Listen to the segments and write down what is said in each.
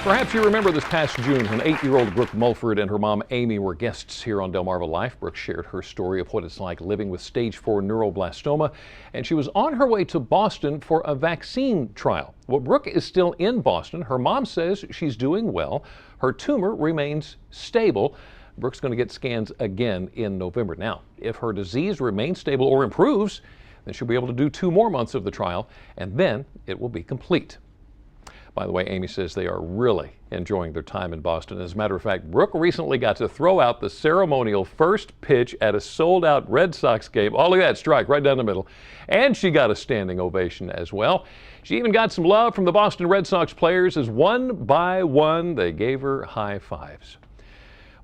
Perhaps you remember this past June when 8-year-old Brooke Mulford and her mom Amy were guests here on Delmarva Life. Brooke shared her story of what it's like living with stage 4 neuroblastoma, and she was on her way to Boston for a vaccine trial. Well, Brooke is still in Boston. Her mom says she's doing well. Her tumor remains stable. Brooke's going to get scans again in November. Now, if her disease remains stable or improves, then she'll be able to do 2 more months of the trial, and then it will be complete. By the way, Amy says they are really enjoying their time in Boston. As a matter of fact, Brooke recently got to throw out the ceremonial first pitch at a sold-out Red Sox game. Oh, look at that strike right down the middle. And she got a standing ovation as well. She even got some love from the Boston Red Sox players as one by one they gave her high fives.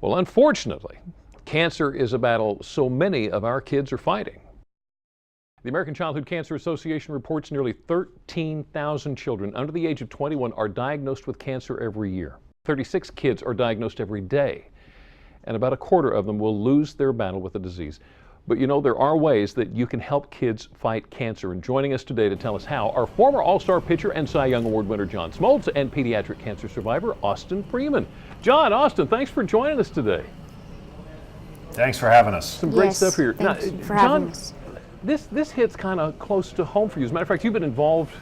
Well, unfortunately, cancer is a battle so many of our kids are fighting. The American Childhood Cancer Association reports nearly 13,000 children under the age of 21 are diagnosed with cancer every year. 36 kids are diagnosed every day, and about a quarter of them will lose their battle with the disease. But you know, there are ways that you can help kids fight cancer. And joining us today to tell us how are former All-Star pitcher and Cy Young Award winner John Smolttz and pediatric cancer survivor Austin Freeman. John, Austin, thanks for joining us today. Thanks for having us. Some great stuff here. Thanks for having us. This hits kind of close to home for you. As a matter of fact, you've been involved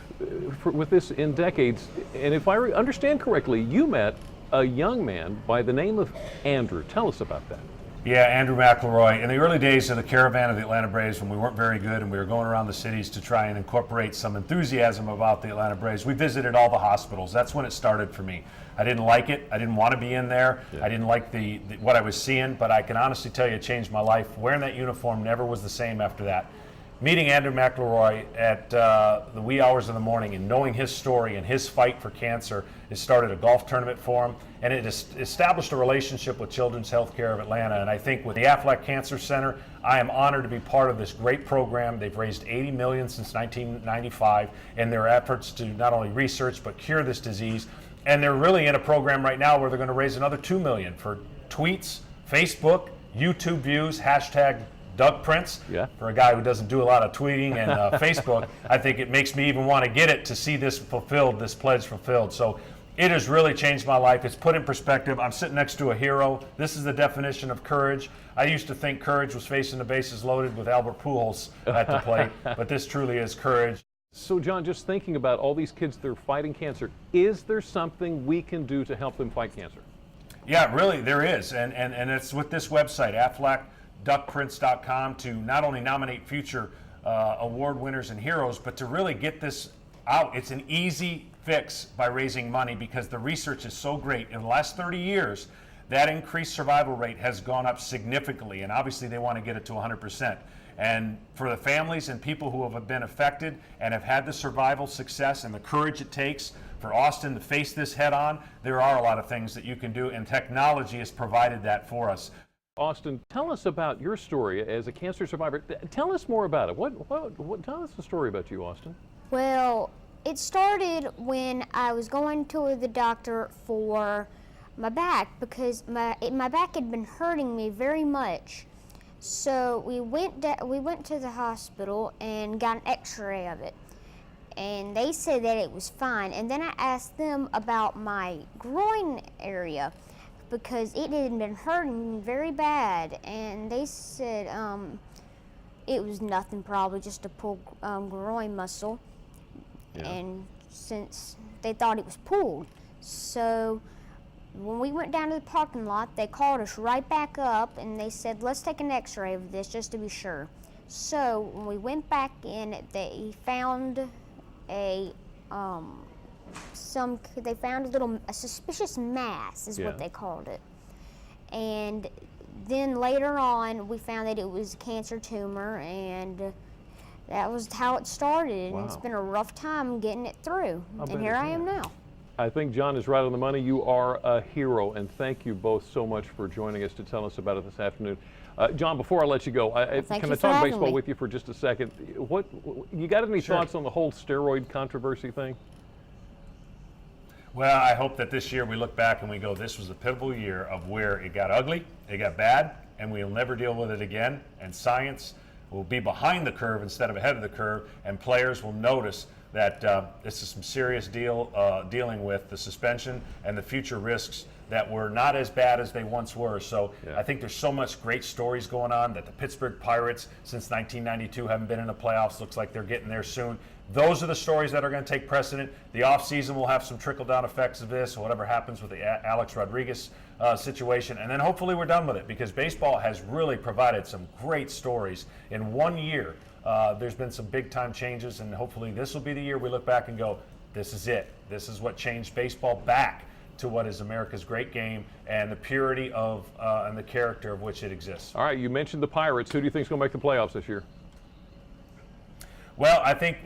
with this in decades. And if I understand correctly, you met a young man by the name of Andrew. Tell us about that. Yeah, Andrew McElroy. In the early days of the caravan of the Atlanta Braves, when we weren't very good and we were going around the cities to try and incorporate some enthusiasm about the Atlanta Braves, we visited all the hospitals. That's when it started for me. I didn't like it. I didn't want to be in there. Yeah. I didn't like what I was seeing, but I can honestly tell you it changed my life. Wearing that uniform never was the same after that. Meeting Andrew McElroy at the wee hours of the morning and knowing his story and his fight for cancer, it started a golf tournament for him, and it established a relationship with Children's Healthcare of Atlanta. And I think with the Aflac Cancer Center, I am honored to be part of this great program. They've raised $80 million since 1995 in their efforts to not only research but cure this disease. And they're really in a program right now where they're going to raise another $2 million for tweets, Facebook, YouTube views, hashtag Doug Prince. Yeah. For a guy who doesn't do a lot of tweeting and Facebook, I think it makes me even want to get it to see this fulfilled, this pledge fulfilled. So it has really changed my life. It's put in perspective. I'm sitting next to a hero. This is the definition of courage. I used to think courage was facing the bases loaded with Albert Pujols at the plate, but this truly is courage. So John, just thinking about all these kids that are fighting cancer, is there something we can do to help them fight cancer? Yeah, really, there is. And it's with this website, AflacDuckPrince.com, to not only nominate future award winners and heroes, but to really get this out. It's an easy fix by raising money because the research is so great. In the last 30 years, that increased survival rate has gone up significantly, and obviously they want to get it to 100%. And for the families and people who have been affected and have had the survival success and the courage it takes for Austin to face this head on, there are a lot of things that you can do, and technology has provided that for us. Austin, tell us about your story as a cancer survivor. Tell us more about it. Tell us the story about you, Austin. Well, it started when I was going to the doctor for my back because my back had been hurting me very much. So we went to the hospital and got an x-ray of it. And they said that it was fine. And then I asked them about my groin area because it had been hurting very bad. And they said it was nothing, probably just a pulled groin muscle. Yeah. And since they thought it was pulled. So when we went down to the parking lot, they called us right back up and they said, let's take an x-ray of this just to be sure. So when we went back in, they found a suspicious mass is what they called it. And then later on, we found that it was a cancer tumor, and that was how it started. Wow. And it's been a rough time getting it through. And here I am now. I think John is right on the money. You are a hero, and thank you both so much for joining us to tell us about it this afternoon. John, before I let you go, can I talk baseball with you for just a second? You got any thoughts on the whole steroid controversy thing? Well, I hope that this year we look back and we go, this was a pivotal year of where it got ugly, it got bad, and we'll never deal with it again. And science will be behind the curve instead of ahead of the curve, and players will notice that this is some serious dealing with the suspension and the future risks that were not as bad as they once were. So I think there's so much great stories going on that the Pittsburgh Pirates since 1992 haven't been in the playoffs. Looks like they're getting there soon. Those are the stories that are going to take precedent. The offseason will have some trickle-down effects of this, or whatever happens with the Alex Rodriguez situation. And then hopefully we're done with it, because baseball has really provided some great stories. In 1 year, there's been some big-time changes, and hopefully this will be the year we look back and go, this is it. This is what changed baseball back to what is America's great game and the purity of and the character of which it exists. All right, you mentioned the Pirates. Who do you think is going to make the playoffs this year? Well, I think,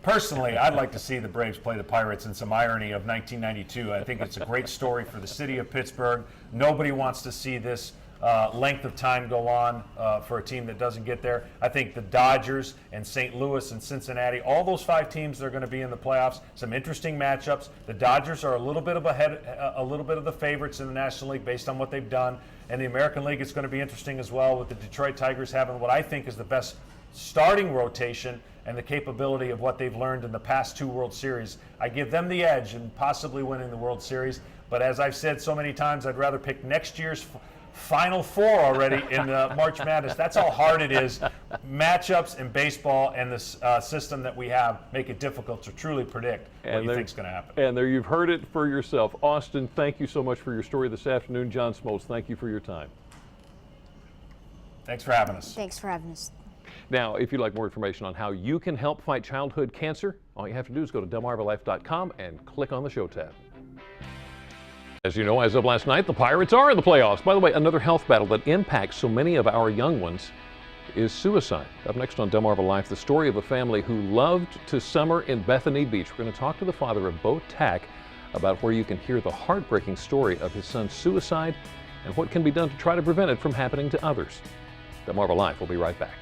personally, I'd like to see the Braves play the Pirates in some irony of 1992. I think it's a great story for the city of Pittsburgh. Nobody wants to see this length of time go on for a team that doesn't get there. I think the Dodgers and St. Louis and Cincinnati, all those 5 teams that are going to be in the playoffs, some interesting matchups. The Dodgers are a little bit of the favorites in the National League based on what they've done. And the American League, it's going to be interesting as well, with the Detroit Tigers having what I think is the best starting rotation and the capability of what they've learned in the past 2 World Series. I give them the edge in possibly winning the World Series. But as I've said so many times, I'd rather pick next year's Final Four already in the March Madness. That's how hard it is. Matchups in baseball and this system that we have make it difficult to truly predict what you think is going to happen. And there, you've heard it for yourself. Austin, thank you so much for your story this afternoon. John Smolttz, thank you for your time. Thanks for having us. Thanks for having us. Now, if you'd like more information on how you can help fight childhood cancer, all you have to do is go to delmarvalife.com and click on the show tab. As you know, as of last night, the Pirates are in the playoffs. By the way, another health battle that impacts so many of our young ones is suicide. Up next on Delmarva Life, the story of a family who loved to summer in Bethany Beach. We're going to talk to the father of Bo Tack about where you can hear the heartbreaking story of his son's suicide and what can be done to try to prevent it from happening to others. Delmarva Life will be right back.